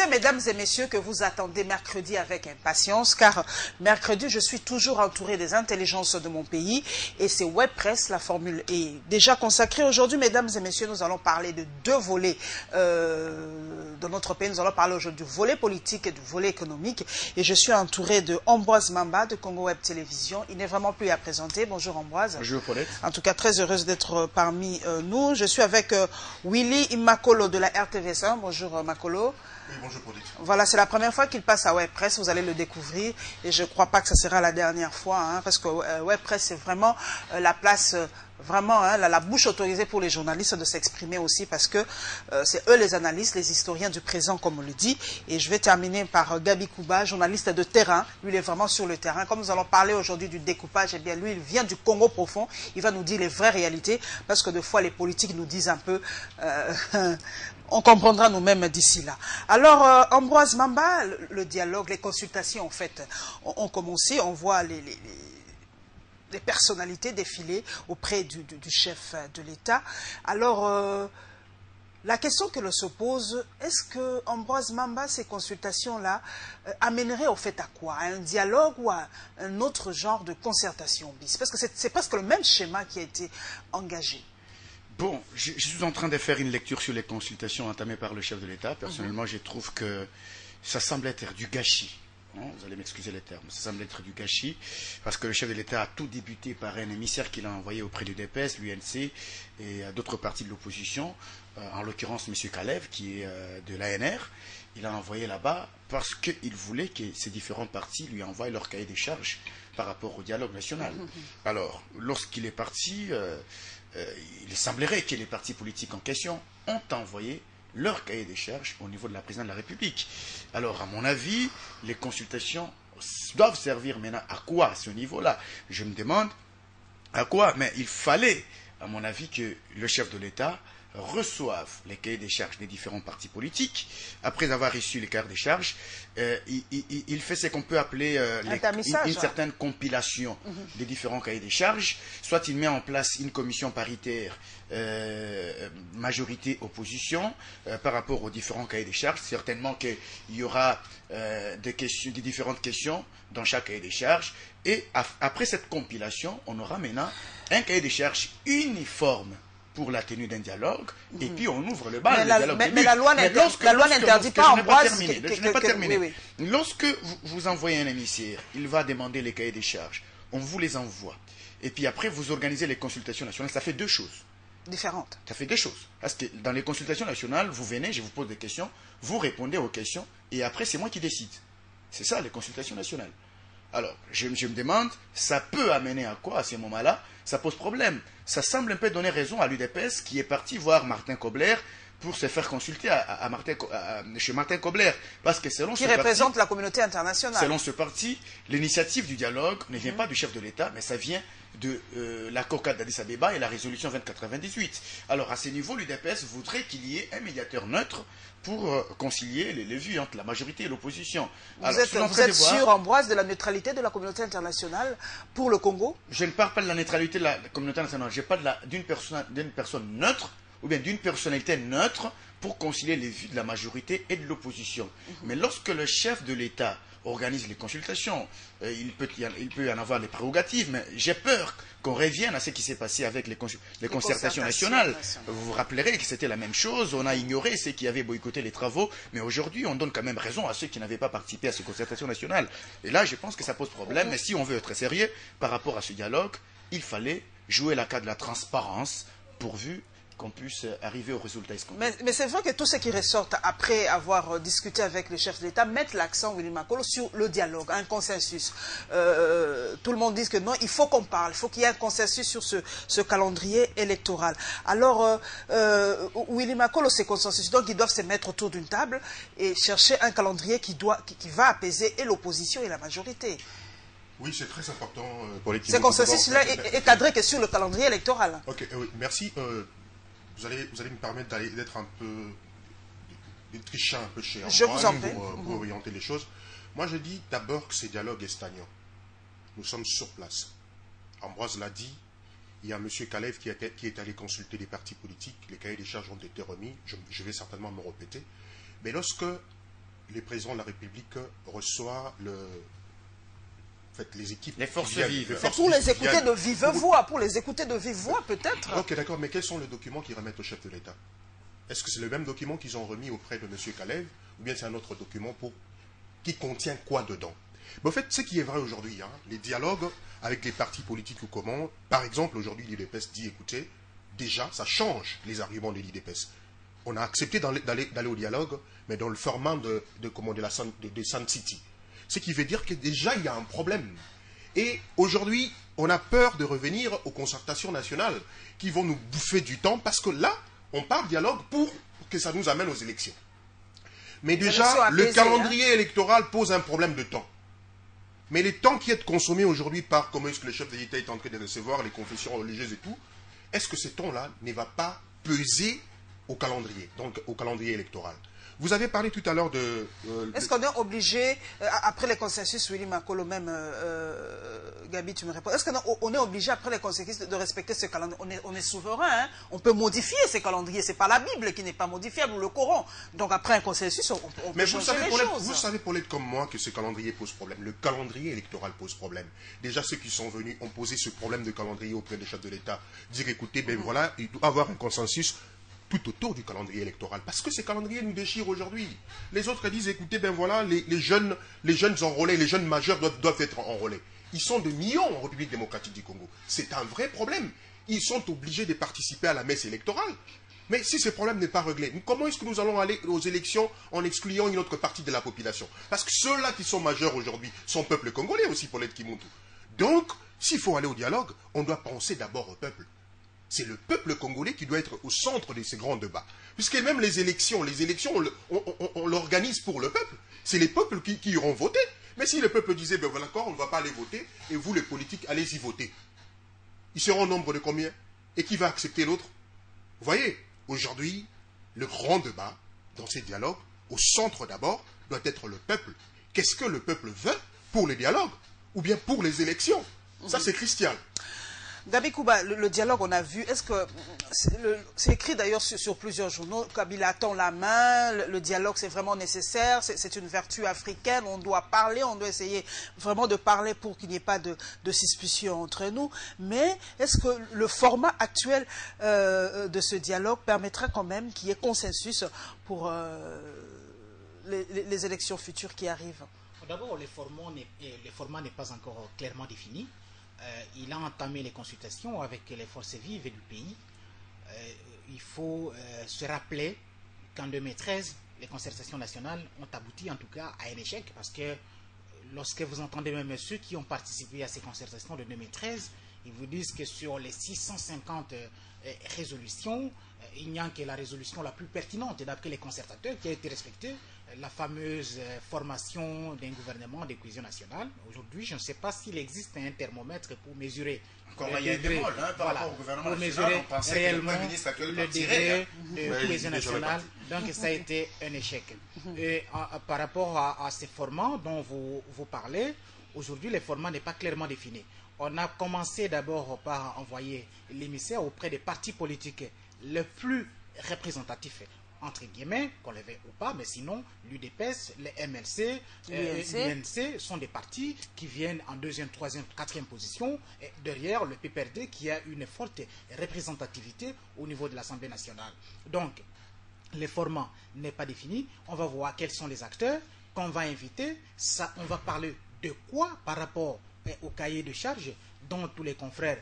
sais, mesdames et messieurs, que vous attendez mercredi avec impatience, car mercredi, je suis toujours entouré des intelligences de mon pays, et c'est Web Presse, la formule est déjà consacrée. Aujourd'hui, mesdames et messieurs, nous allons parler de deux volets de notre pays. Nous allons parler aujourd'hui du volet politique et du volet économique, et je suis entouré de Ambroise Mamba de Congo Web Télévision. Il n'est vraiment plus à présenter. Bonjour Ambroise. Bonjour Paulette. En tout cas, très heureuse d'être parmi nous. Je suis avec Willy Makolo de la RTVS1. Bonjour Makolo. Oui, bonjour Paulette. Voilà, c'est la première fois qu'il passe à Web Presse. Vous allez le découvrir et je ne crois pas que ce sera la dernière fois, hein, parce que Web Presse, c'est vraiment la place, vraiment la bouche autorisée pour les journalistes de s'exprimer aussi, parce que c'est eux les analystes, les historiens du présent, comme on le dit. Et je vais terminer par Gabi Kouba, journaliste de terrain. Lui, il est vraiment sur le terrain. Comme nous allons parler aujourd'hui du découpage, eh bien, lui, il vient du Congo profond. Il va nous dire les vraies réalités, parce que des fois, les politiques nous disent un peu... on comprendra nous-mêmes d'ici là. Alors, Ambroise Mamba, le dialogue, les consultations, en fait, ont commencé. On voit les personnalités défiler auprès du chef de l'État. Alors, la question que l'on se pose, est-ce que Ambroise Mamba, ces consultations-là, amèneraient au fait à quoi? À un dialogue ou à un autre genre de concertation bis? Parce que c'est presque le même schéma qui a été engagé. Bon, je suis en train de faire une lecture sur les consultations entamées par le chef de l'État. Personnellement, je trouve que ça semble être du gâchis. Vous allez m'excuser les termes. Ça semble être du gâchis parce que le chef de l'État a tout débuté par un émissaire qu'il a envoyé auprès du DPS, l'UNC et d'autres partis de l'opposition, en l'occurrence M. Kalev qui est de l'ANR. Il a envoyé là-bas parce qu'il voulait que ces différents partis lui envoient leur cahier des charges par rapport au dialogue national. Alors, lorsqu'il est parti... il semblerait que les partis politiques en question ont envoyé leur cahier des charges au niveau de la présidente de la République. Alors, à mon avis, les consultations doivent servir maintenant à quoi à ce niveau-là? Je me demande à quoi, mais il fallait, à mon avis, que le chef de l'État reçoivent les cahiers des charges des différents partis politiques. Après avoir reçu les cahiers des charges, il fait ce qu'on peut appeler une certaine compilation des différents cahiers des charges. Soit il met en place une commission paritaire majorité-opposition par rapport aux différents cahiers des charges. Certainement qu'il y aura des différentes questions dans chaque cahier des charges. Et après cette compilation, on aura maintenant un cahier des charges uniforme pour la tenue d'un dialogue, et puis on ouvre le bal. Mais la loi n'interdit pas, Ambroise. Je n'ai pas terminé. Oui. Lorsque vous envoyez un émissaire, il va demander les cahiers des charges, on vous les envoie, et puis après vous organisez les consultations nationales. Ça fait deux choses différentes. Ça fait deux choses. Parce que dans les consultations nationales, vous venez, je vous pose des questions, vous répondez aux questions, et après c'est moi qui décide. C'est ça, les consultations nationales. Alors, je me demande, ça peut amener à quoi à ce moment-là? Ça pose problème. Ça semble un peu donner raison à l'UDPS qui est parti voir Martin Kobler pour se faire consulter chez Martin Kobler. Parce que selon qui représente la communauté internationale. Selon ce parti, l'initiative du dialogue ne vient pas du chef de l'État, mais ça vient de l'accord cadre d'Addis Abeba et la résolution 2098. Alors, à ce niveau, l'UDPS voudrait qu'il y ait un médiateur neutre pour concilier les vues entre la majorité et l'opposition. Vous êtes sûr, Ambroise, de la neutralité de la communauté internationale pour le Congo? Je ne parle pas de la neutralité de la communauté internationale, je parle d'une personne neutre, ou bien d'une personnalité neutre pour concilier les vues de la majorité et de l'opposition. Mais lorsque le chef de l'État organise les consultations, il peut y en avoir les prérogatives, mais j'ai peur qu'on revienne à ce qui s'est passé avec les concertations nationales. Vous vous rappellerez que c'était la même chose, on a ignoré ceux qui avaient boycotté les travaux, mais aujourd'hui on donne quand même raison à ceux qui n'avaient pas participé à ces concertations nationales. Et là je pense que ça pose problème, mais si on veut être sérieux par rapport à ce dialogue, il fallait jouer la carte de la transparence pourvu qu'on puisse arriver au résultat escompté. Mais c'est vrai que tous ceux qui ressortent après avoir discuté avec le chef de l'État mettent l'accent, Willy Makolo, sur le dialogue, un consensus. Tout le monde dit que non, il faut qu'on parle, il faut qu'il y ait un consensus sur ce calendrier électoral. Alors, Willy Makolo, ces consensus, donc ils doivent se mettre autour d'une table et chercher un calendrier qui va apaiser et l'opposition et la majorité. Oui, c'est très important pour l'équipe. Ce consensus-là est cadré que sur le calendrier électoral. Ok, oui, merci. Vous allez me permettre d'être un peu... de tricher un peu chez Ambroise pour orienter les choses. Moi, je dis d'abord que ce dialogue est stagnant. Nous sommes sur place. Ambroise l'a dit, il y a M. Kalev qui est allé consulter les partis politiques. Les cahiers des charges ont été remis. Je vais certainement me répéter. Mais lorsque le président de la République reçoit les équipes... Les forces vives. Pour les écouter de vive voix, peut-être. Ok, d'accord, mais quels sont les documents qu'ils remettent au chef de l'État? Est-ce que c'est le même document qu'ils ont remis auprès de M. Kalev, ou bien c'est un autre document qui contient quoi dedans? Mais en fait, ce qui est vrai aujourd'hui, les dialogues avec les partis politiques ou comment, par exemple, aujourd'hui, l'IDPS dit, écoutez, déjà, ça change les arguments de l'IDPS. On a accepté d'aller au dialogue, mais dans le format de Sun City. Ce qui veut dire que déjà, il y a un problème. Et aujourd'hui, on a peur de revenir aux concertations nationales qui vont nous bouffer du temps, parce que là, on parle dialogue pour que ça nous amène aux élections. Mais déjà, le calendrier électoral pose un problème de temps. Mais les temps qui est consommé aujourd'hui par comment est-ce que le chef de l'État est en train de recevoir les confessions religieuses et tout, est-ce que ce temps-là ne va pas peser au calendrier, donc au calendrier électoral? Vous avez parlé tout à l'heure de... Est-ce qu'on est obligé, après les consensus, Willy Makolo, même Gabi, tu me réponds, est-ce qu'on est obligé, après les consensus, de respecter ce calendrier? On est souverain, hein? On peut modifier ces calendriers, c'est pas la Bible qui n'est pas modifiable, ou le Coran. Donc après un consensus, on peut changer les choses. Vous savez, pour l'être comme moi, que ce calendrier pose problème. Le calendrier électoral pose problème. Déjà, ceux qui sont venus ont posé ce problème de calendrier auprès des chefs de l'État. Dire, écoutez, ben voilà, il doit y avoir un consensus tout autour du calendrier électoral. Parce que ces calendriers nous déchirent aujourd'hui. Les autres disent, écoutez, ben voilà, les jeunes enrôlés, les jeunes majeurs doivent être enrôlés. Ils sont de millions en République démocratique du Congo. C'est un vrai problème. Ils sont obligés de participer à la messe électorale. Mais si ce problème n'est pas réglé, comment est-ce que nous allons aller aux élections en excluant une autre partie de la population? Parce que ceux-là qui sont majeurs aujourd'hui sont peuple congolais aussi, pour l'être Kimuntu. Donc, s'il faut aller au dialogue, on doit penser d'abord au peuple. C'est le peuple congolais qui doit être au centre de ces grands débats. Puisque même les élections, on l'organise pour le peuple. C'est les peuples qui iront voter. Mais si le peuple disait, ben voilà, d'accord, on ne va pas aller voter, et vous les politiques, allez-y voter. Ils seront au nombre de combien? Et qui va accepter l'autre? Vous voyez, aujourd'hui, le grand débat dans ces dialogues, au centre d'abord, doit être le peuple. Qu'est-ce que le peuple veut pour les dialogues? Ou bien pour les élections? Ça, c'est crucial. Gabi Kouba, le dialogue, on a vu, est-ce que, c'est écrit d'ailleurs sur plusieurs journaux, Kabila tend la main, le dialogue c'est vraiment nécessaire, c'est une vertu africaine, on doit parler, on doit essayer vraiment de parler pour qu'il n'y ait pas de suspicion entre nous, mais est-ce que le format actuel de ce dialogue permettra quand même qu'il y ait consensus pour les élections futures qui arrivent? D'abord, le format n'est pas encore clairement défini. Il a entamé les consultations avec les forces vives du pays. Il faut se rappeler qu'en 2013, les concertations nationales ont abouti en tout cas à un échec, parce que lorsque vous entendez même ceux qui ont participé à ces concertations de 2013, ils vous disent que sur les 650 résolutions, il n'y a que la résolution la plus pertinente d'après les concertateurs qui a été respectée, la fameuse formation d'un gouvernement de cohésion nationale. Aujourd'hui, je ne sais pas s'il existe un thermomètre pour mesurer il y a un bémol, par rapport au gouvernement national, on pensait réellement que le ministre actuel le degré de cohésion nationale. Donc ça a été un échec. Et par rapport à ces formats dont vous parlez, aujourd'hui, le format n'est pas clairement défini. On a commencé d'abord par envoyer l'émissaire auprès des partis politiques les plus représentatifs, entre guillemets, qu'on le veuille ou pas, mais sinon, l'UDPS, les MLC, l'UNC sont des partis qui viennent en deuxième, troisième, quatrième position, et derrière le PPRD qui a une forte représentativité au niveau de l'Assemblée nationale. Donc, le format n'est pas défini. On va voir quels sont les acteurs qu'on va inviter. Ça, on va parler de quoi par rapport au cahier de charges dont tous les confrères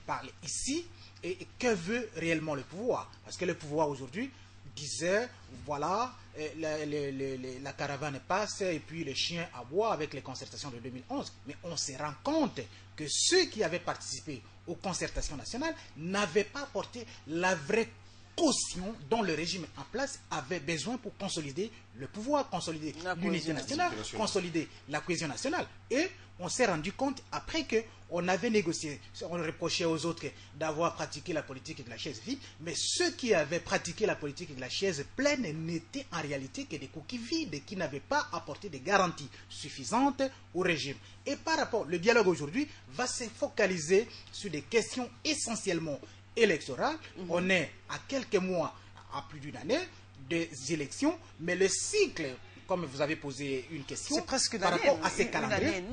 parlent ici, et que veut réellement le pouvoir. Parce que le pouvoir aujourd'hui disait, voilà, la caravane passe et puis les chiens aboient avec les concertations de 2011. Mais on se rend compte que ceux qui avaient participé aux concertations nationales n'avaient pas apporté la vraie caution dont le régime en place avait besoin pour consolider le pouvoir, consolider l'unité nationale, consolider la cohésion nationale. Et on s'est rendu compte après qu'on avait négocié, on reprochait aux autres d'avoir pratiqué la politique de la chaise vide, mais ceux qui avaient pratiqué la politique de la chaise pleine n'étaient en réalité que des coquilles vides qui n'avaient pas apporté des garanties suffisantes au régime. Et par rapport, le dialogue aujourd'hui va se focaliser sur des questions essentiellement électorales. On est à quelques mois, à plus d'une année des élections, mais le cycle comme vous avez posé une question, c'est presque par rapport à ces calendriers,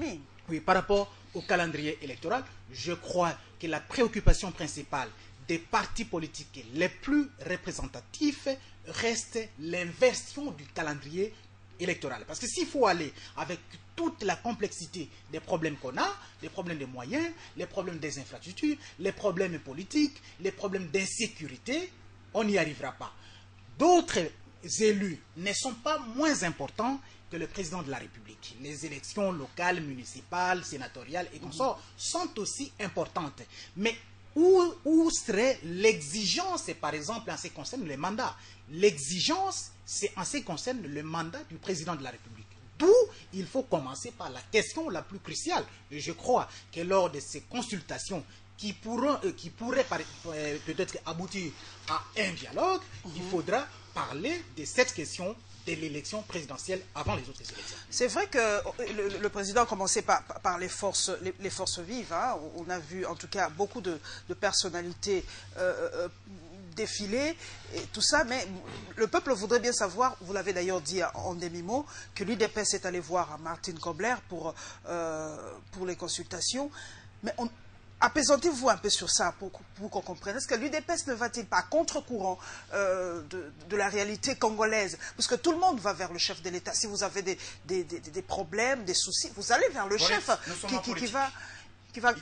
oui, par rapport au calendrier électoral, je crois que la préoccupation principale des partis politiques les plus représentatifs reste l'inversion du calendrier électoral. Parce que s'il faut aller avec toute la complexité des problèmes qu'on a, les problèmes des moyens, les problèmes des infrastructures, les problèmes politiques, les problèmes d'insécurité, on n'y arrivera pas. D'autres élus ne sont pas moins importants que le président de la République. Les élections locales, municipales, sénatoriales et consorts sont aussi importantes. Mais où serait l'exigence, par exemple, en ce qui concerne les mandats? L'exigence, c'est en ce qui concerne le mandat du président de la République. D'où il faut commencer par la question la plus cruciale. Et je crois que lors de ces consultations qui pourraient peut-être aboutir à un dialogue, il faudra parler de cette question de l'élection présidentielle avant les autres élections. C'est vrai que le président a commencé par les forces vives. Hein. On a vu en tout cas beaucoup de personnalités défiler et tout ça, mais le peuple voudrait bien savoir, vous l'avez d'ailleurs dit en demi-mot, que l'UDPS est allé voir Martine Kobler pour les consultations. Mais apaisantez-vous un peu sur ça pour qu'on comprenne. Est-ce que l'UDPS ne va-t-il pas à contre-courant de la réalité congolaise? Parce que tout le monde va vers le chef de l'État. Si vous avez des problèmes, des soucis, vous allez vers le chef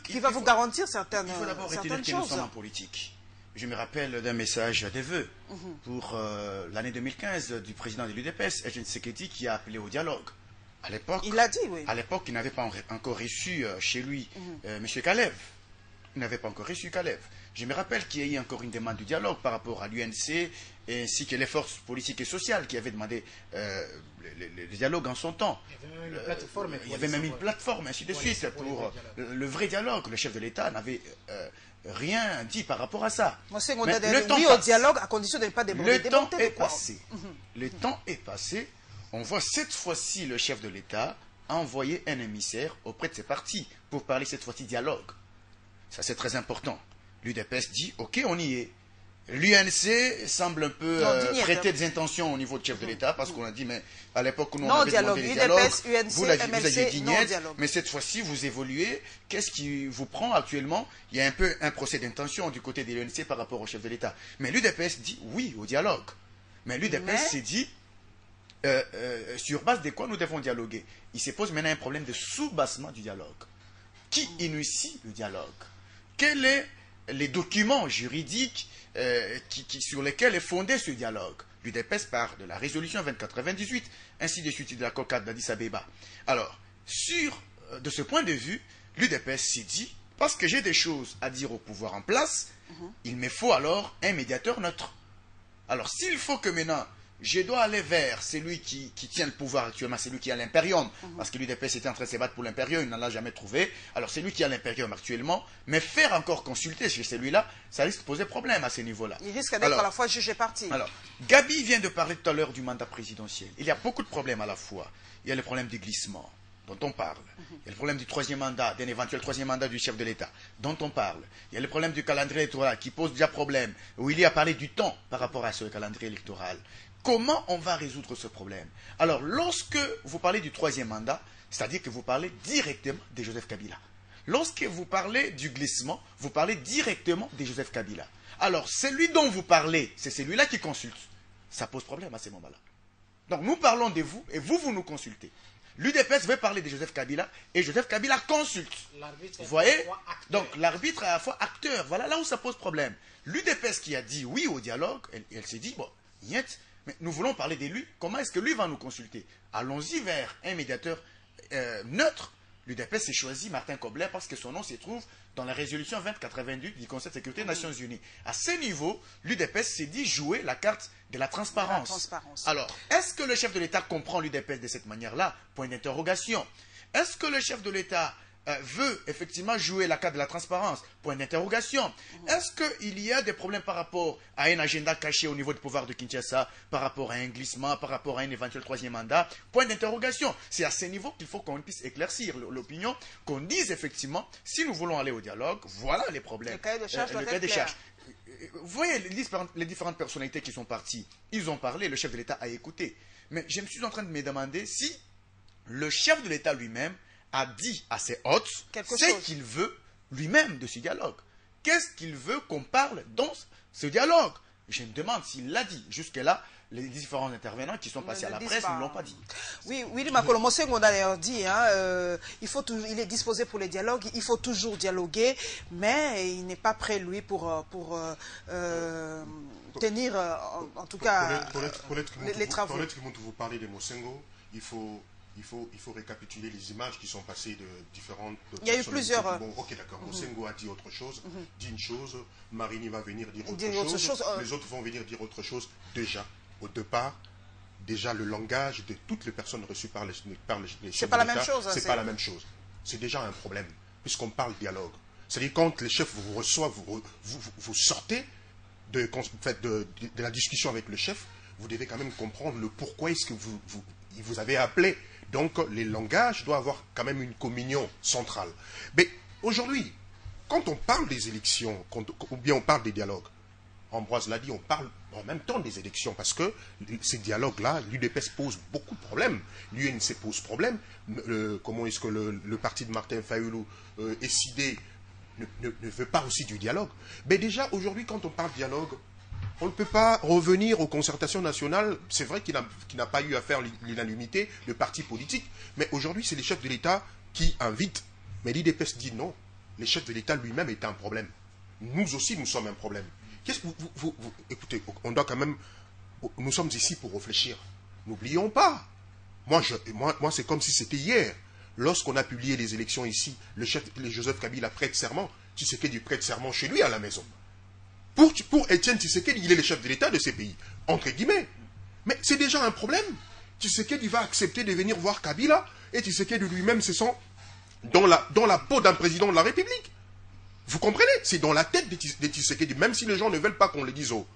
qui va vous garantir certaines choses. Il faut d'abord retenir que nous sommes en politique. Je me rappelle d'un message des vœux pour l'année 2015 du président de l'UDPS, Etienne Tshisekedi, qui a appelé au dialogue. À l'époque, il l'a dit, oui. À l'époque, il n'avait pas encore reçu chez lui M. Kalev. Il n'avait pas encore reçu Kalev. Je me rappelle qu'il y a eu encore une demande du dialogue par rapport à l'UNC ainsi que les forces politiques et sociales qui avaient demandé le dialogue en son temps. Il y avait même une plateforme, ainsi de suite, pour le vrai dialogue. Le chef de l'État n'avait rien dit par rapport à ça. Moi, c'est qu'on a dit oui au dialogue à condition de ne pas déborder. Le temps est passé. Le temps est passé. On voit cette fois-ci le chef de l'État envoyer un émissaire auprès de ses partis pour parler cette fois-ci dialogue. Ça, c'est très important. L'UDPS dit, ok, on y est. L'UNC semble un peu prêter des intentions au niveau du chef de l'État, parce qu'on a dit, mais à l'époque où on avait demandé les dialogues, vous aviez dit niet, mais cette fois-ci, vous évoluez. Qu'est-ce qui vous prend actuellement? Il y a un peu un procès d'intention du côté de l'UNC par rapport au chef de l'État. Mais l'UDPS dit oui au dialogue. Mais l'UDPS s'est dit, sur base de quoi nous devons dialoguer? Il se pose maintenant un problème de sous-bassement du dialogue. Qui initie le dialogue? Quels sont les documents juridiques sur lesquels est fondé ce dialogue? L'UDPS part de la résolution 2098, ainsi de suite de l'accord cadre d'Addis Abeba. Alors, de ce point de vue, l'UDPS s'est dit, parce que j'ai des choses à dire au pouvoir en place, il me faut alors un médiateur neutre. Alors, s'il faut que maintenant, je dois aller vers celui qui tient le pouvoir actuellement, celui qui a l'impérium, parce que l'UDPS était en train de se battre pour l'impérium, il n'en a jamais trouvé. Alors celui qui a l'impérium actuellement, mais faire encore consulter chez celui-là, ça risque de poser problème à ce niveau-là. Il risque d'être à la fois juge et parti. Alors, Gabi vient de parler tout à l'heure du mandat présidentiel. Il y a beaucoup de problèmes à la fois. Il y a le problème du glissement, dont on parle. Il y a le problème du troisième mandat, d'un éventuel troisième mandat du chef de l'État, dont on parle. Il y a le problème du calendrier électoral qui pose déjà problème, où il y a parlé du temps par rapport à ce calendrier électoral. Comment on va résoudre ce problème? Alors, lorsque vous parlez du troisième mandat, c'est-à-dire que vous parlez directement de Joseph Kabila. Lorsque vous parlez du glissement, vous parlez directement de Joseph Kabila. Alors, celui dont vous parlez, c'est celui-là qui consulte. Ça pose problème à ce moment-là. Donc, nous parlons de vous et vous nous consultez. L'UDPS veut parler de Joseph Kabila et Joseph Kabila consulte. Vous voyez? Donc, l'arbitre est à la fois acteur. Voilà là où ça pose problème. L'UDPS qui a dit oui au dialogue, elle s'est dit, bon, niet. Mais nous voulons parler de lui. Comment est-ce que lui va nous consulter? Allons-y vers un médiateur neutre. L'UDPS s'est choisi Martin Kobler parce que son nom se trouve dans la résolution 2088 du Conseil de sécurité des Nations Unies. À ce niveau, l'UDPS s'est dit jouer la carte de la transparence. Alors, est-ce que le chef de l'État comprend l'UDPS de cette manière-là? Point d'interrogation. Est-ce que le chef de l'État veut effectivement jouer la carte de la transparence? Point d'interrogation. Est-ce qu'il y a des problèmes par rapport à un agenda caché au niveau du pouvoir de Kinshasa, par rapport à un glissement, par rapport à un éventuel troisième mandat? Point d'interrogation. C'est à ce niveau qu'il faut qu'on puisse éclaircir l'opinion, qu'on dise effectivement, si nous voulons aller au dialogue, voilà les problèmes. Le cahier de charge doit être clair. vous voyez les différentes personnalités qui sont parties. Ils ont parlé, le chef de l'État a écouté. Mais je me suis en train de me demander si le chef de l'État lui-même a dit à ses hôtes ce qu'il veut lui-même de ce dialogue. Qu'est-ce qu'il veut qu'on parle dans ce dialogue? Je me demande s'il l'a dit. Jusque-là, les différents intervenants qui sont passés à la presse ne l'ont pas dit. Oui, Willy Makolo Mosengo a dit, hein, il est disposé pour les dialogues, il faut toujours dialoguer, mais il n'est pas prêt, lui, pour tenir, en tout cas, les travaux. Pour vous parlez de Mosengo, il faut récapituler les images qui sont passées de différentes... Il y a eu plusieurs... Bon, ok, d'accord. Mosengo a dit autre chose, dit une chose, Marini va venir dire autre chose, les autres vont venir dire autre chose. Déjà, au départ, déjà le langage de toutes les personnes reçues par les chefs de l'État... C'est pas la même chose. C'est pas la même chose. C'est déjà un problème, puisqu'on parle dialogue. C'est-à-dire quand les chefs vous reçoivent, vous sortez de la discussion avec le chef, vous devez quand même comprendre le pourquoi est-ce que vous avez appelé. Donc, les langages doivent avoir quand même une communion centrale. Mais aujourd'hui, quand on parle des élections, ou bien on parle des dialogues, Ambroise l'a dit, on parle en même temps des élections, parce que ces dialogues-là, l'UDPS pose beaucoup de problèmes. L'UNC pose problème. Comment est-ce que le parti de Martin Fayoulou, SID, ne veut pas aussi du dialogue? Mais déjà, aujourd'hui, quand on parle dialogue, on ne peut pas revenir aux concertations nationales. C'est vrai qu'il n'a pas eu à faire l'unanimité de partis politiques, mais aujourd'hui, c'est les chefs de l'État qui invitent. Mais l'IDPS dit non. Les chefs de l'État lui-même est un problème. Nous aussi, nous sommes un problème. Qu'est-ce que écoutez, on doit quand même... Nous sommes ici pour réfléchir. N'oublions pas. Moi, c'est comme si c'était hier. Lorsqu'on a publié les élections ici, le Joseph Kabila prête serment. Tshisekedi prête serment chez lui à la maison. Pour Étienne Tshisekedi, il est le chef de l'État de ces pays, entre guillemets. Mais c'est déjà un problème. Tshisekedi va accepter de venir voir Kabila, et Tshisekedi lui-même se sent dans la peau d'un président de la République. Vous comprenez? C'est dans la tête de Tshisekedi, même si les gens ne veulent pas qu'on le dise haut.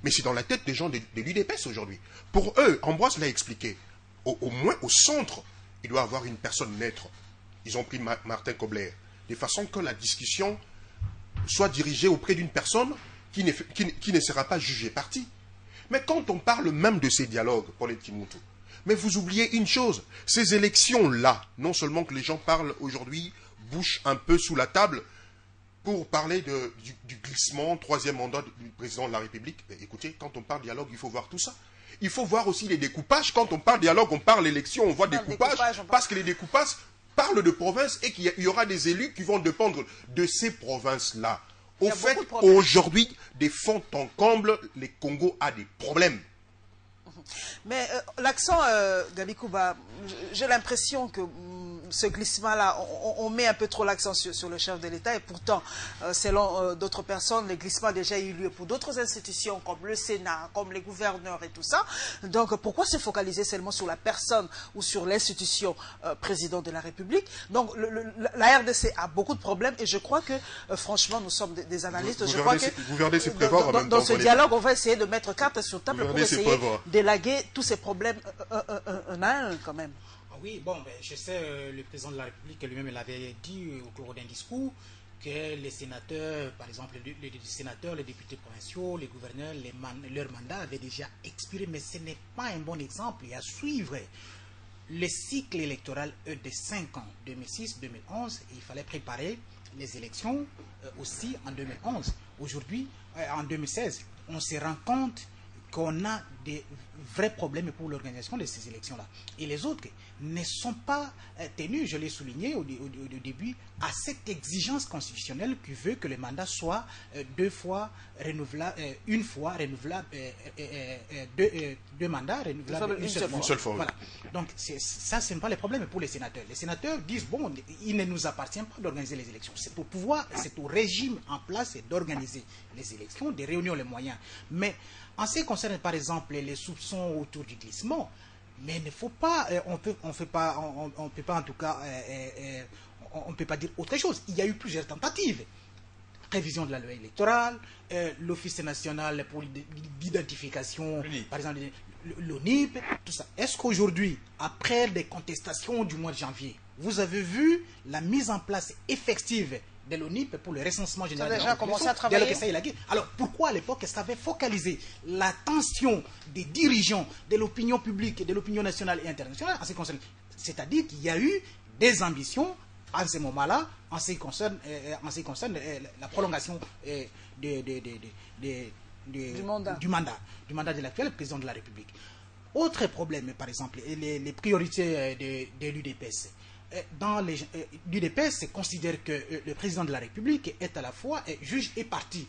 Mais c'est dans la tête des gens de l'UDPS aujourd'hui. Pour eux, Ambroise l'a expliqué, au moins au centre, il doit y avoir une personne neutre. Ils ont pris Martin Kobler, de façon que la discussion soit dirigée auprès d'une personne qui ne sera pas jugée partie. Mais quand on parle même de ces dialogues, Paulette Kimutu, mais vous oubliez une chose, ces élections-là, non seulement que les gens parlent aujourd'hui, bouche un peu sous la table, pour parler du glissement, troisième mandat du président de la République. Écoutez, quand on parle dialogue, il faut voir tout ça. Il faut voir aussi les découpages. Quand on parle dialogue, on parle élection, on voit découpage, parce que les découpages parlent de provinces et qu'il y aura des élus qui vont dépendre de ces provinces-là. Au fait, aujourd'hui, des fonds en comble, les Congo a des problèmes. Mais l'accent, Gabi Kouba, j'ai l'impression que ce glissement-là, on met un peu trop l'accent sur le chef de l'État, et pourtant, selon d'autres personnes, le glissement a déjà eu lieu pour d'autres institutions, comme le Sénat, comme les gouverneurs et tout ça. Donc, pourquoi se focaliser seulement sur la personne ou sur l'institution président de la République? Donc, la RDC a beaucoup de problèmes, et je crois que, franchement, nous sommes des analystes. Je crois que dans ce dialogue, on va essayer de mettre carte sur table pour essayer d'élaguer tous ces problèmes un à un, quand même. Oui, bon, ben, je sais, le président de la République lui-même l'avait dit au cours d'un discours que les sénateurs, par exemple, les sénateurs, les députés provinciaux, les gouverneurs, leur mandat avait déjà expiré, mais ce n'est pas un bon exemple. Et à suivre le cycle électoral de 5 ans, 2006-2011, il fallait préparer les élections aussi en 2011. Aujourd'hui, en 2016, on se rend compte qu'on a des vrais problèmes pour l'organisation de ces élections-là. Et les autres ne sont pas tenus, je l'ai souligné au début, à cette exigence constitutionnelle qui veut que le mandat soit 2 fois renouvelable, une fois renouvelable, 2 mandats renouvelables une seule fois. Voilà. Donc ça, ce n'est pas le problème pour les sénateurs. Les sénateurs disent, bon, il ne nous appartient pas d'organiser les élections. C'est au pouvoir, c'est au régime en place d'organiser les élections, de réunir les moyens. Mais en ce qui concerne, par exemple, les soupçons autour du glissement, mais il ne faut pas, on peut pas en tout cas, on peut pas dire autre chose. Il y a eu plusieurs tentatives. Révision de la loi électorale, l'Office national pour l'identification, par exemple, l'ONIP, tout ça. Est-ce qu'aujourd'hui, après des contestations du mois de janvier, vous avez vu la mise en place effective de l'ONIP pour le recensement général de déjà commencé à travailler. Alors pourquoi à l'époque ça avait focalisé l'attention des dirigeants de l'opinion publique et de l'opinion nationale et internationale en ce qui concerne, c'est-à-dire qu'il y a eu des ambitions à ce moment-là en ce qui concerne la prolongation du mandat de l'actuel président de la République. Autre problème, par exemple, les priorités de l'UDPS. Dans l'UDPS considère que le président de la République est à la fois juge et parti.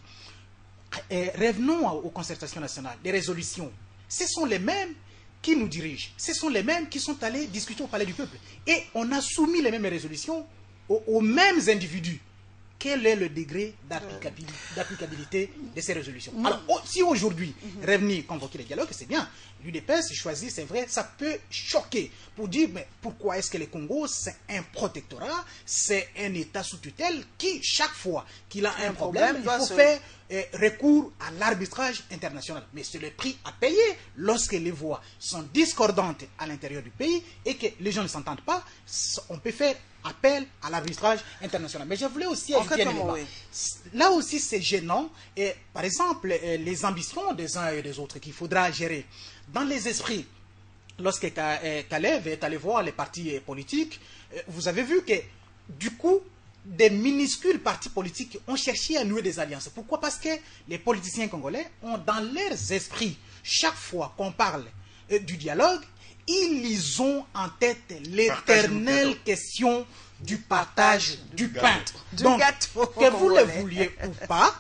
Revenons aux concertations nationales, les résolutions. Ce sont les mêmes qui nous dirigent. Ce sont les mêmes qui sont allés discuter au Palais du Peuple. Et on a soumis les mêmes résolutions aux mêmes individus. Quel est le degré d'applicabilité de ces résolutions? Alors, si aujourd'hui, revenir convoquer les dialogues, c'est bien. L'UDPS choisit, c'est vrai, ça peut choquer pour dire, mais pourquoi est-ce que le Congo, c'est un protectorat, c'est un État sous tutelle qui, chaque fois qu'il a un problème, il faut faire recours à l'arbitrage international. Mais c'est le prix à payer lorsque les voix sont discordantes à l'intérieur du pays et que les gens ne s'entendent pas, on peut faire appel à l'arbitrage international. Mais je voulais aussi ajouter un élément. Là aussi, c'est gênant. Et, par exemple, les ambitions des uns et des autres qu'il faudra gérer. Dans les esprits, lorsque Kalev est allé voir les partis politiques, vous avez vu que, du coup, des minuscules partis politiques ont cherché à nouer des alliances. Pourquoi? Parce que les politiciens congolais ont dans leurs esprits, chaque fois qu'on parle du dialogue, ils ont en tête l'éternelle question du partage du pain. Donc, que vous le vouliez ou pas,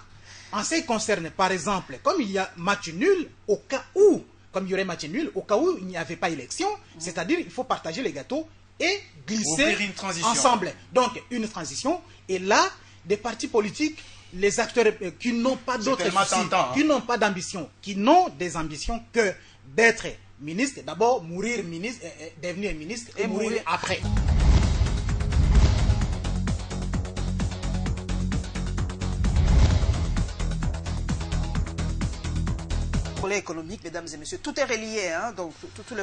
en ce qui concerne, par exemple, comme il y a match nul, au cas où, comme il y aurait match nul, au cas où il n'y avait pas élection, c'est-à-dire il faut partager les gâteaux et glisser ensemble. Donc, une transition. Et là, des partis politiques, les acteurs qui n'ont pas d'autres soucis, qui n'ont pas d'ambition, qui n'ont des ambitions que d'être ministre, d'abord mourir ministre, devenir ministre et mourir après. Volet économique, mesdames et messieurs, tout est relié, hein, donc tous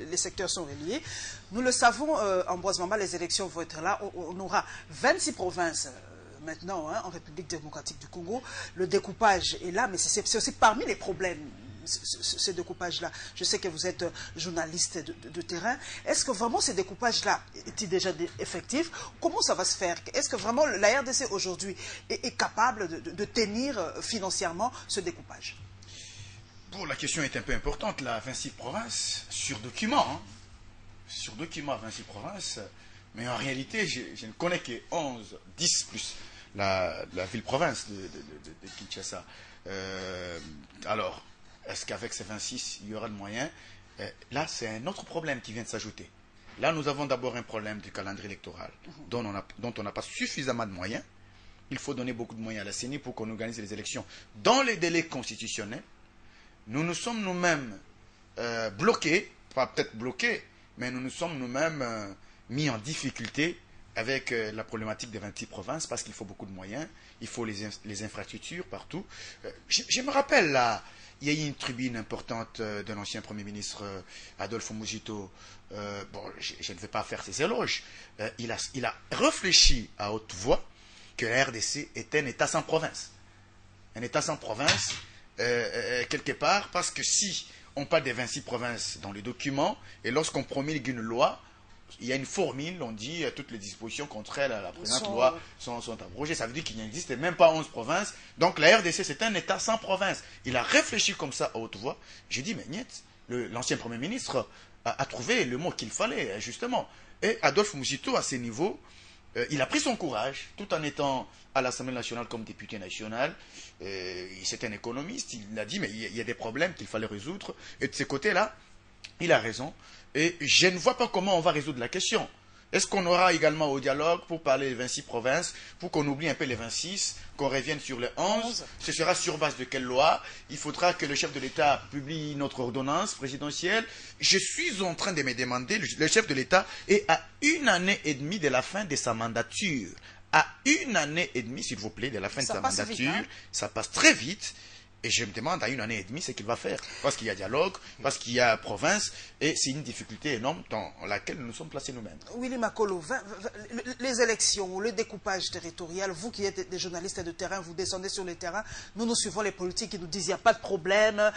les secteurs sont reliés. Nous le savons, Ambroise Mamba, les élections vont être là. On aura 26 provinces maintenant hein, en République démocratique du Congo. Le découpage est là, mais c'est aussi parmi les problèmes. Ce découpage-là. Je sais que vous êtes journaliste de terrain. Est-ce que vraiment ce découpage-là est déjà effectif? Comment ça va se faire? Est-ce que vraiment la RDC aujourd'hui est capable de tenir financièrement ce découpage? Bon, la question est un peu importante. La 26 provinces, sur document. Hein, sur document, 26 provinces. Mais en réalité, je ne connais que 11, 10 plus la ville-province de Kinshasa. Alors, est-ce qu'avec ces 26, il y aura de moyens? Là, c'est un autre problème qui vient de s'ajouter. Là, nous avons d'abord un problème du calendrier électoral, dont on n'a pas suffisamment de moyens. Il faut donner beaucoup de moyens à la CENI pour qu'on organise les élections dans les délais constitutionnels. Nous sommes nous-mêmes bloqués, pas peut-être bloqués, mais nous sommes nous-mêmes mis en difficulté avec la problématique des 26 provinces, parce qu'il faut beaucoup de moyens, il faut les infrastructures partout. Je me rappelle là, il y a eu une tribune importante de l'ancien Premier ministre Adolphe Muzito. Bon, je ne vais pas faire ses éloges. Il a réfléchi à haute voix que la RDC était un État sans province. Un État sans province, quelque part, parce que si on parle des 26 provinces dans les documents, et lorsqu'on promulgue une loi, il y a une formule, on dit toutes les dispositions contraires à la présente loi sont abrogées. Ça veut dire qu'il n'existe même pas 11 provinces. Donc la RDC, c'est un État sans province. Il a réfléchi comme ça à haute voix. J'ai dit, mais niet, l'ancien Premier ministre a trouvé le mot qu'il fallait, justement. Et Adolphe Muzito, à ce niveau, il a pris son courage, tout en étant à l'Assemblée nationale comme député national. C'est un économiste. Il a dit, mais il y a des problèmes qu'il fallait résoudre. Et de ce côté-là, il a raison. Et je ne vois pas comment on va résoudre la question. Est-ce qu'on aura également au dialogue pour parler des 26 provinces, pour qu'on oublie un peu les 26, qu'on revienne sur les 11? Ce sera sur base de quelle loi? Il faudra que le chef de l'État publie notre ordonnance présidentielle. Je suis en train de me demander, le chef de l'État est à 1 année et demie de la fin de sa mandature. À 1 année et demie, s'il vous plaît, de la fin de sa mandature. Vite, hein? Ça passe très vite. Et je me demande, à 1 année et demie, ce qu'il va faire. Parce qu'il y a dialogue, parce qu'il y a province, et c'est une difficulté énorme dans laquelle nous sommes placés nous-mêmes. Willy Makolo, les élections, le découpage territorial, vous qui êtes des journalistes de terrain, vous descendez sur le terrain, nous suivons les politiques qui nous disent il n'y a pas de problème,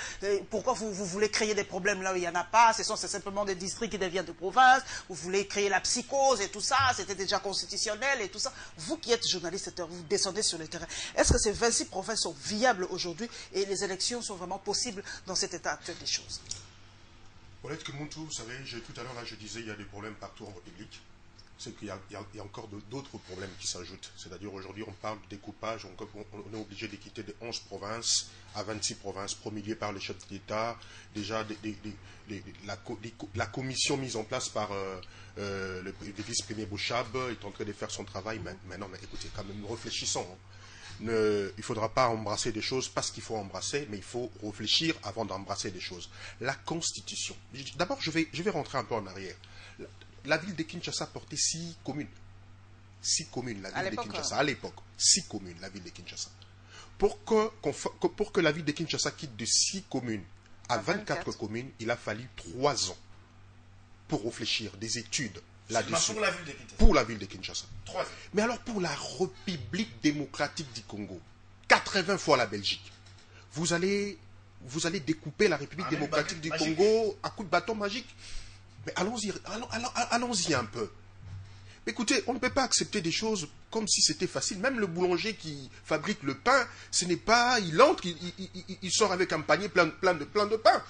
pourquoi vous voulez créer des problèmes là où il n'y en a pas, c'est simplement des districts qui deviennent de province, vous voulez créer la psychose et tout ça, c'était déjà constitutionnel et tout ça. Vous qui êtes journaliste, vous descendez sur le terrain. Est-ce que ces 26 provinces sont viables aujourd'hui et les élections sont vraiment possibles dans cet état actuel des choses? Paulette Kimuntu, vous savez, tout à l'heure, je disais, il y a des problèmes partout en République. C'est qu'il y a encore d'autres problèmes qui s'ajoutent. C'est-à-dire, aujourd'hui, on parle de découpage, on est obligé de quitter de 11 provinces à 26 provinces, promulguées par le chef d'État. Déjà, la commission mise en place par le vice-premier Bouchab est en train de faire son travail. Mais non, mais écoutez, quand même, réfléchissons. Il ne faudra pas embrasser des choses parce qu'il faut embrasser, mais il faut réfléchir avant d'embrasser des choses. La Constitution. D'abord, je vais rentrer un peu en arrière. La ville de Kinshasa portait 6 communes. 6 communes, la ville de Kinshasa. À l'époque, 6 communes, la ville de Kinshasa. Pour que la ville de Kinshasa quitte de 6 communes à 24 communes, il a fallu 3 ans pour réfléchir, des études là-dessus. Pour la ville de Kinshasa. 3 ans. Mais alors pour la République démocratique du Congo, 80 fois la Belgique, vous allez découper la République démocratique du Congo à coup de bâton magique. Mais allons-y un peu. Écoutez, on ne peut pas accepter des choses comme si c'était facile. Même le boulanger qui fabrique le pain, ce n'est pas... Il entre, il sort avec un panier plein de pain.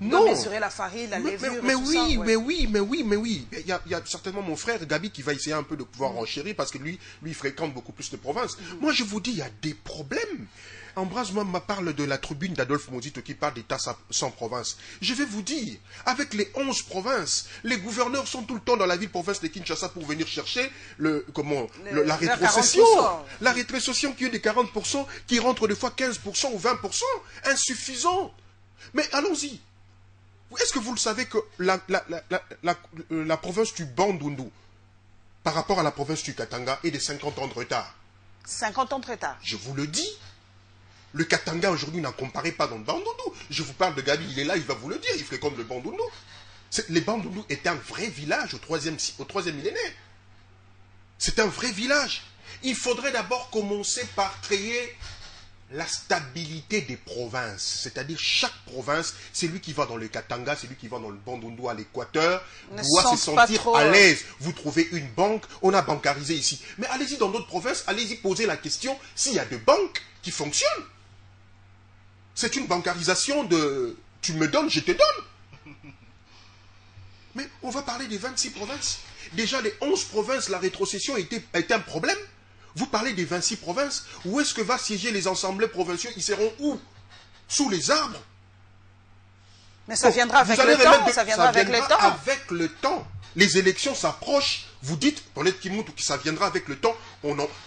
Non. Mesurer la farine, la levure, mais oui. Il y a certainement mon frère Gabi qui va essayer un peu de pouvoir enchérir parce que lui fréquente beaucoup plus de provinces. Moi, je vous dis, il y a des problèmes. Ambroise me parle de la tribune d'Adolphe Mozito qui parle d'État sans province. Je vais vous dire, avec les 11 provinces, les gouverneurs sont tout le temps dans la ville-province de Kinshasa pour venir chercher la rétrocession. La rétrocession qui est de 40%, qui rentre des fois 15% ou 20%. Insuffisant. Mais allons-y. Est-ce que vous le savez que la province du Bandundu, par rapport à la province du Katanga, est de 50 ans de retard? 50 ans de retard. Je vous le dis. Le Katanga aujourd'hui n'en comparait pas dans le Bandundu. Je vous parle de Gabi, il est là, il va vous le dire, il fréquente le Bandundu. Les Bandundu étaient un vrai village au 3e millénaire. C'est un vrai village. Il faudrait d'abord commencer par créer la stabilité des provinces. C'est-à-dire chaque province, celui qui va dans le Katanga, celui qui va dans le Bandundu à l'Équateur, doit se sentir à l'aise. Vous trouvez une banque, on a bancarisé ici. Mais allez-y dans d'autres provinces, allez-y poser la question s'il y a des banques qui fonctionnent. C'est une bancarisation de « tu me donnes, je te donne ». Mais on va parler des 26 provinces. Déjà, les 11 provinces, la rétrocession était un problème. Vous parlez des 26 provinces. Où est-ce que va siéger les assemblées provinciaux? Ils seront où? Sous les arbres. Mais ça viendra avec le temps. Ça viendra avec le temps. Avec le temps. Les élections s'approchent. Vous dites, Paulette Kimuntu, que ça viendra avec le temps.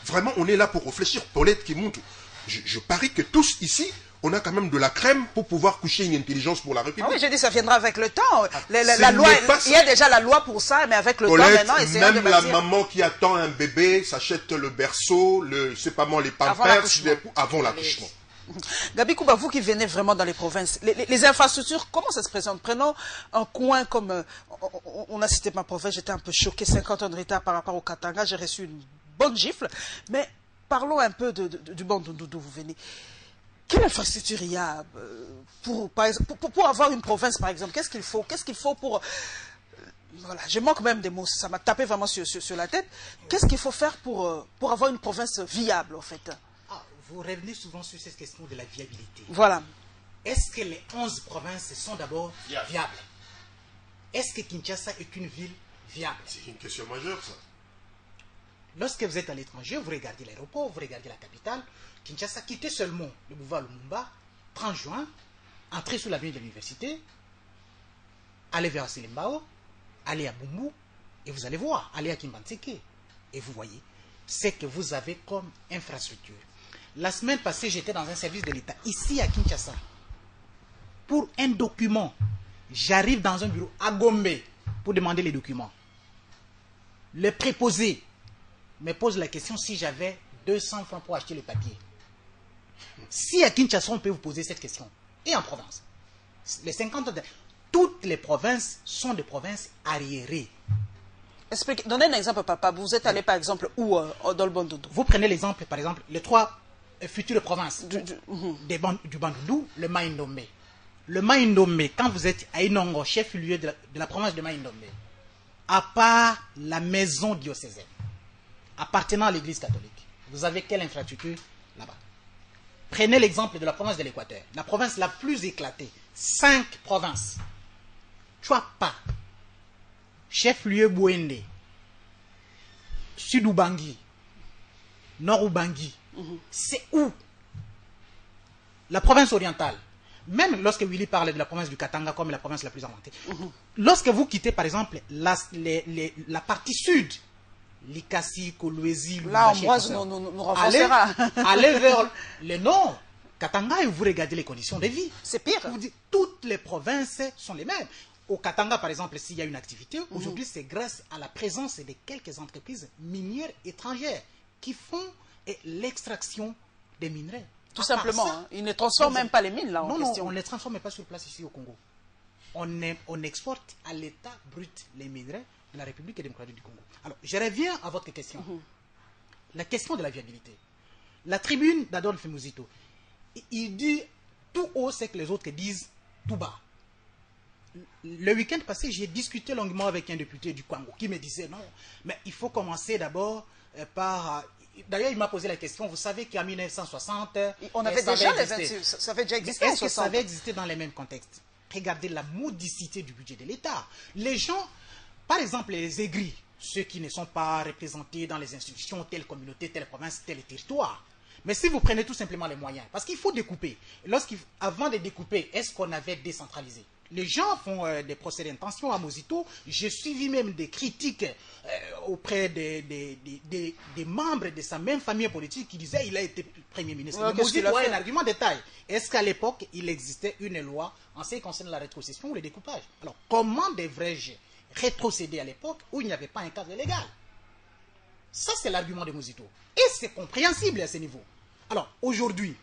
Vraiment, on est là pour réfléchir. Paulette Kimuntu. Je parie que tous ici, on a quand même de la crème pour pouvoir coucher une intelligence pour la République. Ah oui, j'ai dit ça viendra avec le temps. La loi, il y a déjà la loi pour ça, mais avec le Paulette, temps maintenant, même la maman qui attend un bébé s'achète le berceau, les pampers avant l'accouchement. Gabi Kouba, vous qui venez vraiment dans les provinces, les infrastructures, comment ça se présente? Prenons un coin comme, on a cité ma province, j'étais un peu choqué, 50 ans de retard par rapport au Katanga, j'ai reçu une bonne gifle, mais parlons un peu du Bandundu d'où vous venez. Quelle infrastructure il y a pour avoir une province, par exemple? Qu'est-ce qu'il faut? Qu'est-ce qu'il faut pour... Voilà, je manque même des mots, ça m'a tapé vraiment sur la tête. Qu'est-ce qu'il faut faire pour avoir une province viable, en fait? Vous revenez souvent sur cette question de la viabilité. Voilà. Est-ce que les 11 provinces sont d'abord viables? Est-ce que Kinshasa est une ville viable? C'est une question majeure, ça. Lorsque vous êtes à l'étranger, vous regardez l'aéroport, vous regardez la capitale, Kinshasa, quittez seulement le boulevard Lumumba, 30 juin, entrez sous l'avenue de l'université, allez vers Selembao, allez à Bumbu, et vous allez voir, allez à Kimbanseke, et vous voyez ce que vous avez comme infrastructure. La semaine passée, j'étais dans un service de l'État, ici à Kinshasa, pour un document. J'arrive dans un bureau à Gombe pour demander les documents. Le préposé me pose la question si j'avais 200 francs pour acheter le papier. Si à Kinshasa, on peut vous poser cette question, et en province, les 50 toutes les provinces sont des provinces arriérées. Donnez un exemple, papa. Vous êtes allé, par exemple, où dans le Bandundu? Vous prenez l'exemple, par exemple, les 3 futures provinces du Bandundu, le Maïndomé. Le Maïndomé, quand vous êtes à Inongo, chef-lieu de la province de Maïndomé, à part la maison diocésaine, appartenant à l'église catholique, vous avez quelle infrastructure là-bas? Prenez l'exemple de la province de l'Équateur, la province la plus éclatée. 5 provinces. Chouapa, chef-lieu Bouende, Sud-Ubangi, Nord-Ubangi. C'est où? La province orientale. Même lorsque Willy parle de la province du Katanga comme la province la plus avancée. Lorsque vous quittez, par exemple, la partie sud, Likasi, Kolwezi, là, Ambroise nous renforcera. Allez vers le nord, Katanga, et vous regardez les conditions de vie. C'est pire. Vous dites, toutes les provinces sont les mêmes. Au Katanga, par exemple, s'il y a une activité, aujourd'hui, c'est grâce à la présence de quelques entreprises minières étrangères qui font l'extraction des minerais. Tout simplement. Ça, ils ne transforment même pas les mines, là, en question. Non, on ne les transforme pas sur place ici au Congo. On exporte à l'état brut les minerais de la République démocratique du Congo. Alors, je reviens à votre question. La question de la viabilité. La tribune d'Adolphe Mouzito, il dit tout haut, c'est que les autres disent tout bas. Le week-end passé, j'ai discuté longuement avec un député du Congo qui me disait non, mais il faut commencer d'abord par... D'ailleurs, il m'a posé la question, vous savez qu'en 1960... On avait déjà les 26, ça avait déjà existé en 60. Est-ce que ça avait existé dans les mêmes contextes? Regardez la modicité du budget de l'État. Les gens, par exemple les aigris, ceux qui ne sont pas représentés dans les institutions, telle communauté, telle province, tel territoire. Mais si vous prenez tout simplement les moyens, parce qu'il faut découper. Avant de découper, est-ce qu'on avait décentralisé? Les gens font des procès d'intention à Mouzito. J'ai suivi même des critiques auprès des membres de sa même famille politique qui disaient qu'il a été Premier ministre. Ouais, Mouzito a un argument de taille. Est-ce qu'à l'époque, il existait une loi en ce qui concerne la rétrocession ou le découpage? Alors, comment devrais-je rétrocéder à l'époque où il n'y avait pas un cadre légal? Ça, c'est l'argument de Mouzito. Et c'est compréhensible à ce niveau. Alors, aujourd'hui,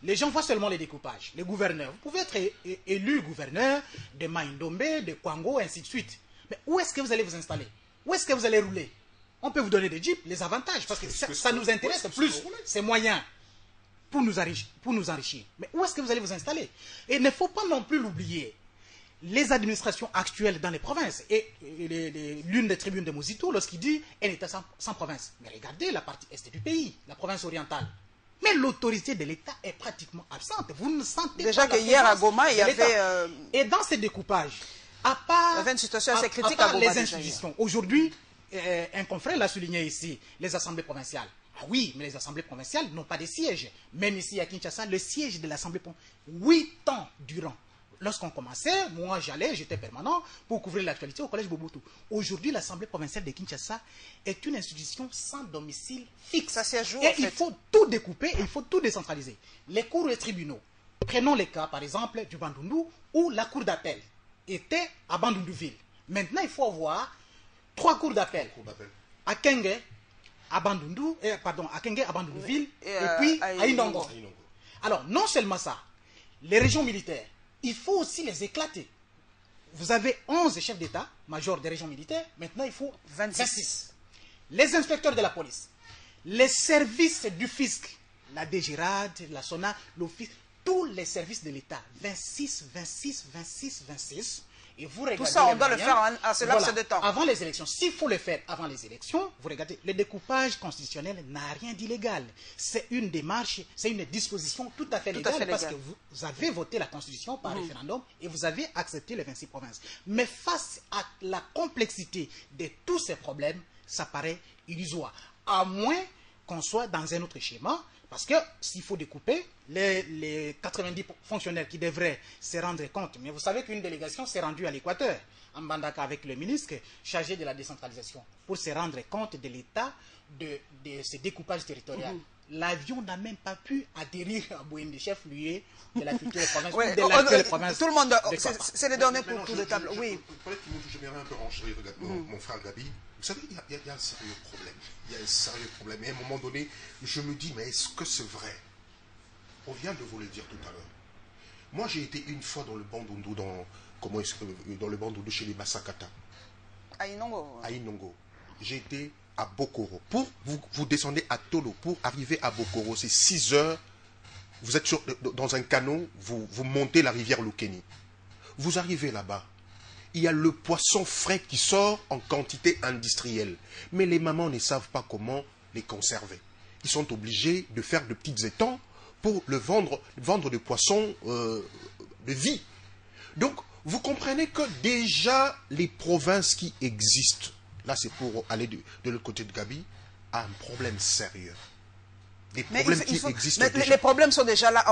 les gens voient seulement les découpages. Les gouverneurs, vous pouvez être élu gouverneur de Maïndombe, de Kwango, ainsi de suite. Mais où est-ce que vous allez vous installer? Où est-ce que vous allez rouler? On peut vous donner des jeeps, les avantages, parce que ça nous intéresse plus, ces moyens pour nous enrichir. Mais où est-ce que vous allez vous installer? Et il ne faut pas non plus l'oublier. Les administrations actuelles dans les provinces, et l'une des tribunes de Mouzito, lorsqu'il dit un État sans province. Mais regardez la partie est du pays, la province orientale. Mais l'autorité de l'État est pratiquement absente. Vous ne sentez déjà pas que hier à Goma, il y avait... Et dans ces découpages, à part, il y avait une situation assez critique à Goma, les institutions, aujourd'hui, un confrère l'a souligné ici, les assemblées provinciales. Ah oui, mais les assemblées provinciales n'ont pas de siège. Même ici à Kinshasa, le siège de l'assemblée provinciale, 8 ans durant. Lorsqu'on commençait, moi j'étais permanent pour couvrir l'actualité au collège Boboto. Aujourd'hui, l'Assemblée provinciale de Kinshasa est une institution sans domicile fixe. Ça s'y ajoute, et il faut tout découper et il faut tout décentraliser. Les cours et tribunaux. Prenons les cas, par exemple, du Bandundu, où la cour d'appel était à Bandundu-Ville. Maintenant, il faut avoir 3 cours d'appel. À Kenge, à Bandundu, à Kenge, à Bandundu-Ville, et puis à Inongo. Alors, non seulement ça, les régions militaires, il faut aussi les éclater. Vous avez 11 chefs d'État, majors des régions militaires. Maintenant, il faut 26. Les inspecteurs de la police, les services du fisc, la DGRAD, la SONA, l'Office, tous les services de l'État. 26. Et vous regardez tout ça, on doit le faire à ce laps de temps. Avant les élections. S'il faut le faire avant les élections, vous regardez, le découpage constitutionnel n'a rien d'illégal. C'est une démarche, c'est une disposition tout à fait légale parce que vous avez voté la Constitution par référendum et vous avez accepté les 26 provinces. Mais face à la complexité de tous ces problèmes, ça paraît illusoire. À moins qu'on soit dans un autre schéma. Parce que s'il faut découper, les 90 fonctionnaires qui devraient se rendre compte, mais vous savez qu'une délégation s'est rendue à l'Équateur, en Bandaka avec le ministre chargé de la décentralisation, pour se rendre compte de l'état de ce découpage territorial. L'avion n'a même pas pu atterrir à Bouende, chef-lieu de la future province, ou de l'actuelle province. Tout le monde, c'est les données pour tout le tableau. Oui. J'aimerais un peu ranger mon frère Gabi. Vous savez, il y a un sérieux problème. Il y a un sérieux problème. Et à un moment donné, je me dis, mais est-ce que c'est vrai On vient de vous le dire tout à l'heure. Moi, j'ai été une fois dans le Bandundu, dans le Bandundu chez les Masakata. À Inongo. À Inongo. J'ai été à Bokoro. Vous descendez à Tolo. Pour arriver à Bokoro, c'est 6 heures. Vous êtes dans un canot, vous montez la rivière Lukeni. Vous arrivez là-bas. Il y a le poisson frais qui sort en quantité industrielle. Mais les mamans ne savent pas comment les conserver. Ils sont obligés de faire de petits étangs pour vendre des poissons de vie. Donc, vous comprenez que déjà les provinces qui existent, là c'est pour aller de l'autre côté de Gabi, a un problème sérieux. Les problèmes existent déjà. Les problèmes sont déjà là.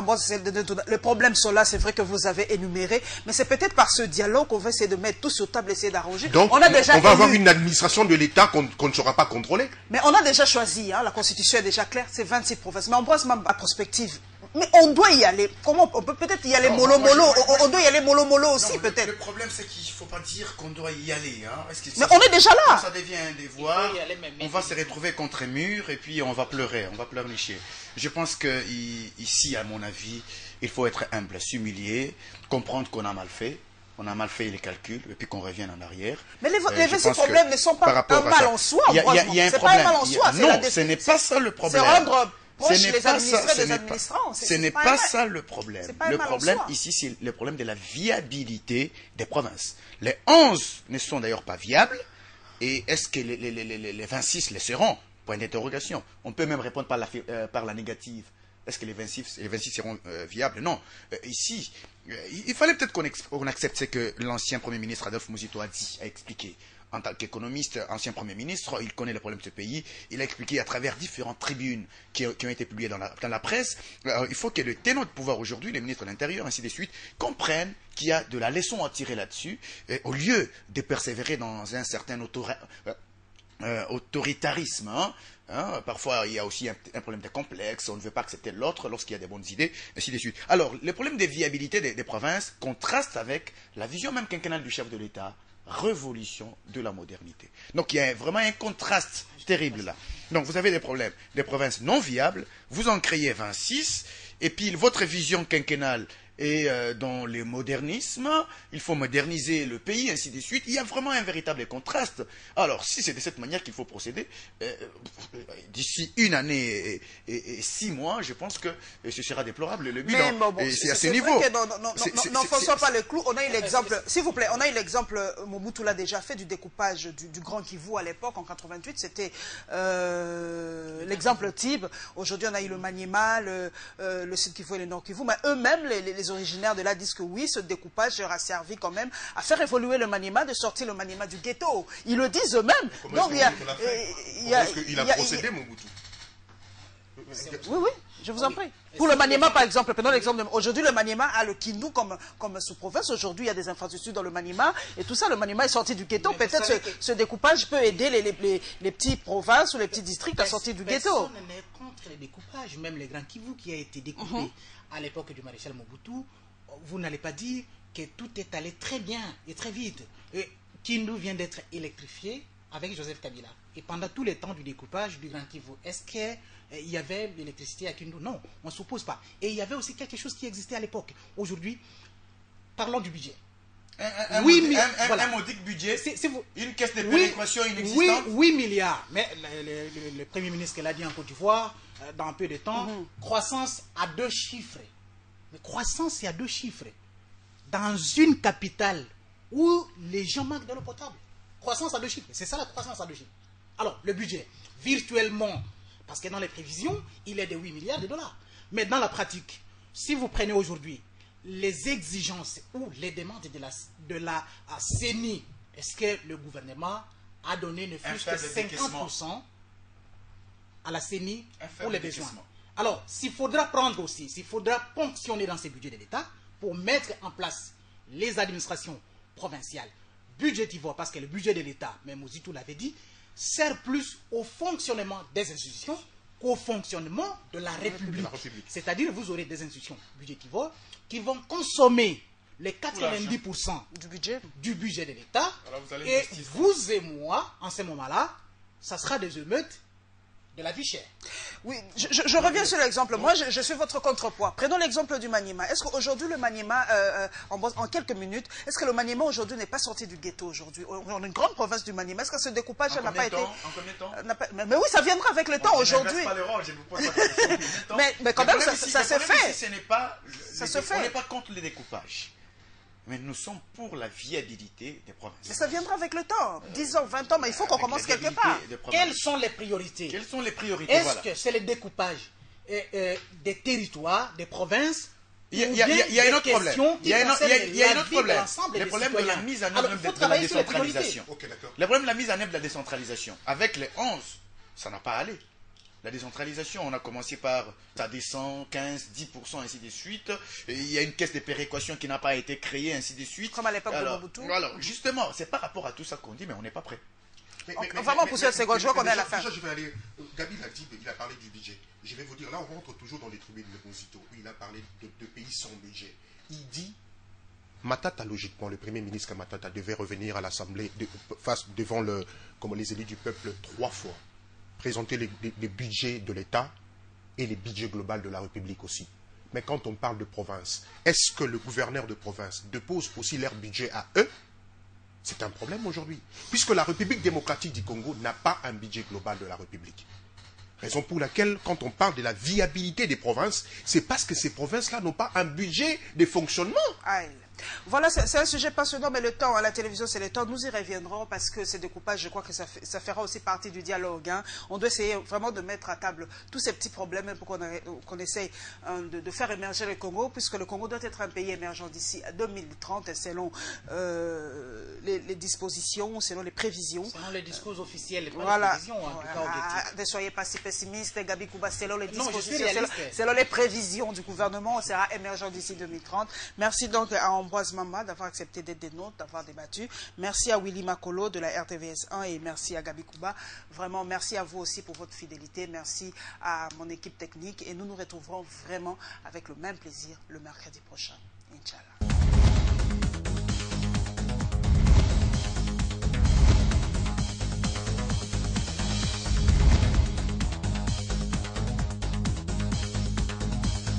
Les problèmes sont là, c'est vrai que vous avez énuméré, mais c'est peut-être par ce dialogue qu'on va essayer de mettre tout sur table, essayer d'arranger. Donc, on va avoir une administration de l'État qu'on ne saura pas contrôler. Mais on a déjà choisi, hein, la Constitution est déjà claire, c'est 26 provinces. Mais on pense même à prospective. Mais on doit y aller. Comment on peut peut-être y aller mollo. On doit y aller mollo aussi, peut-être. Le problème, c'est qu'il ne faut pas dire qu'on doit y aller. Hein. Mais on est déjà là. Quand ça devient un devoir, on va se retrouver contre un mur et puis on va pleurer, on va pleurnicher. Je pense qu'ici, à mon avis, il faut être humble, s'humilier, comprendre qu'on a mal fait. On a mal fait les calculs et puis qu'on revienne en arrière. Mais les 26 problèmes ne sont pas un mal en soi. Il y a un problème. C'est pas un mal en soi. Non, ce n'est pas ça le problème. C'est rendre ce n'est pas ça le problème. Le problème ici, c'est le problème de la viabilité des provinces. Les 11 ne sont d'ailleurs pas viables. Et est-ce que les 26 le seront? Point d'interrogation. On peut même répondre par la négative. Est-ce que les 26 seront viables? Non. Ici, il fallait peut-être qu'on accepte ce que l'ancien Premier ministre Adolphe Muzito a expliqué. En tant qu'économiste, ancien Premier ministre, il connaît le problème de ce pays. Il a expliqué à travers différentes tribunes qui ont été publiées dans la presse. Il faut que le tenant de pouvoir aujourd'hui, les ministres de l'Intérieur, ainsi de suite, comprennent qu'il y a de la leçon à tirer là-dessus. Au lieu de persévérer dans un certain autoritarisme, parfois il y a aussi un problème de complexe, on ne veut pas accepter l'autre lorsqu'il y a des bonnes idées, ainsi de suite. Alors, le problème de viabilité des provinces contraste avec la vision même quinquennale du chef de l'État. Révolution de la modernité. Donc il y a vraiment un contraste terrible là. Donc vous avez des problèmes, des provinces non viables, vous en créez 26, et puis votre vision quinquennale est dans le modernisme, il faut moderniser le pays, ainsi de suite. Il y a vraiment un véritable contraste. Alors si c'est de cette manière qu'il faut procéder, d'ici une année et 6 mois, je pense que ce sera déplorable le bilan. C'est à ce niveau. N'enfonçons pas le clou. On a eu l'exemple, s'il vous plaît, on a eu l'exemple, Mobutu l'a déjà fait, du découpage du Grand Kivu à l'époque, en 88, c'était l'exemple type. Aujourd'hui, on a eu le Maniema, le Sud Kivu et le Nord Kivu, mais eux-mêmes, les originaires de là disent que oui, ce découpage aura servi quand même à faire évoluer le Maniema, de sortir le Maniema du ghetto. Ils le disent eux-mêmes. Donc il a procédé, Mobutu. Oui, je vous en prie. Pour le Maniema, par exemple, prenons l'exemple. Aujourd'hui, le Maniema a le Kindu comme sous-province. Aujourd'hui, il y a des infrastructures dans le Maniema. Et tout ça, le Maniema est sorti du ghetto. Peut-être ce découpage peut aider les petites provinces ou les petits districts à sortir du ghetto. Personne n'est contre les découpages. Même les Grands Kivu qui a été découpé à l'époque du maréchal Mobutu, vous n'allez pas dire que tout est allé très bien et très vite. Et Kindu vient d'être électrifié avec Joseph Kabila. Et pendant tout le temps du découpage du Grand Kivu, est-ce qu'il y avait l'électricité à Kindu? Non, on ne suppose pas. Et il y avait aussi quelque chose qui existait à l'époque. Aujourd'hui, parlons du budget. Un modique budget, une caisse de péréquation inexistante. 8 milliards. Mais le Premier ministre l'a dit en Côte d'Ivoire, dans un peu de temps, croissance à 2 chiffres. Mais croissance, c'est à 2 chiffres. Dans une capitale où les gens manquent de l'eau potable. Croissance à 2 chiffres. C'est ça la croissance à 2 chiffres. Alors, le budget, virtuellement, parce que dans les prévisions, il est de 8 milliards de dollars. Mais dans la pratique, si vous prenez aujourd'hui les exigences ou les demandes de la CENI, est-ce que le gouvernement a donné ne fût-ce que 50% à la CENI pour les besoins? Alors, s'il faudra ponctionner dans ces budgets de l'État pour mettre en place les administrations provinciales budgétivores, parce que le budget de l'État, même Mobutu l'avait dit, sert plus au fonctionnement des institutions qu'au fonctionnement de la République. C'est-à-dire vous aurez des institutions budgétivores qui vont consommer les 90% du budget de l'État. Et vous et moi, en ce moment-là, ça sera des émeutes de la vie chère. Oui, je reviens sur l'exemple. Moi, je suis votre contrepoids. Prenons l'exemple du Maniema. Est-ce qu'aujourd'hui, le Maniema, en quelques minutes, est-ce que le Maniema aujourd'hui n'est pas sorti du ghetto aujourd'hui? On a une grande province du Maniema. Est-ce que ce découpage n'a pas été... En combien de temps mais oui, ça viendra avec le temps aujourd'hui. Mais quand même, ça se fait. Ça se fait. On n'est pas contre les découpages. Mais nous sommes pour la viabilité des provinces. Mais ça viendra avec le temps. 10 ans, 20 ans, mais il faut qu'on commence quelque part. Quelles sont les priorités? Quelles sont les priorités? Est-ce que c'est le découpage des territoires, des provinces? Il y a un autre problème. Il y a un autre problème. Le problème de la mise en œuvre de la décentralisation. Le problème de la mise en œuvre de la décentralisation. Avec les 11, ça n'a pas allé. La décentralisation, on a commencé par, ça descend 15, 10%, ainsi de suite. Et il y a une caisse de péréquation qui n'a pas été créée, ainsi de suite. Comme à l'époque de Mobutu. Alors, justement, c'est par rapport à tout ça qu'on dit, mais on n'est pas prêt. Vraiment, pour cette seconde, je vois qu'on est à la fin. Déjà, je vais aller. Gabi l'a dit, il a parlé du budget. Je vais vous dire, là, on rentre toujours dans les tribunes de Mosito, où il a parlé de pays sans budget. Il dit, Matata, logiquement, le Premier ministre Matata devait revenir à l'Assemblée, face devant les élus du peuple 3 fois. Présenter les budgets de l'État et les budgets globaux de la République aussi. Mais quand on parle de province, est-ce que le gouverneur de province dépose aussi leur budget à eux? C'est un problème aujourd'hui. Puisque la République démocratique du Congo n'a pas un budget global de la République. Raison pour laquelle, quand on parle de la viabilité des provinces, c'est parce que ces provinces-là n'ont pas un budget de fonctionnement. Aïe. Voilà, c'est un sujet passionnant, mais le temps, à la télévision, c'est le temps. Nous y reviendrons parce que ces découpages, je crois que ça fera aussi partie du dialogue. Hein. On doit essayer vraiment de mettre à table tous ces petits problèmes pour qu'on essaye de faire émerger le Congo, puisque le Congo doit être un pays émergent d'ici à 2030, selon les dispositions, selon les prévisions. Selon les discours officiels, voilà. Les prévisions, en tout cas objectifs. Ne soyez pas si pessimiste, Gabi Kouba, selon les dispositions, réaliste. selon les prévisions du gouvernement, on sera émergent d'ici 2030. Merci donc à Ambroise Mama d'avoir accepté d'être des nôtres, d'avoir débattu. Merci à Willy Makolo de la RTVS 1 et merci à Gabi Kouba. Vraiment, merci à vous aussi pour votre fidélité. Merci à mon équipe technique et nous nous retrouverons vraiment avec le même plaisir le mercredi prochain. Inch'Allah.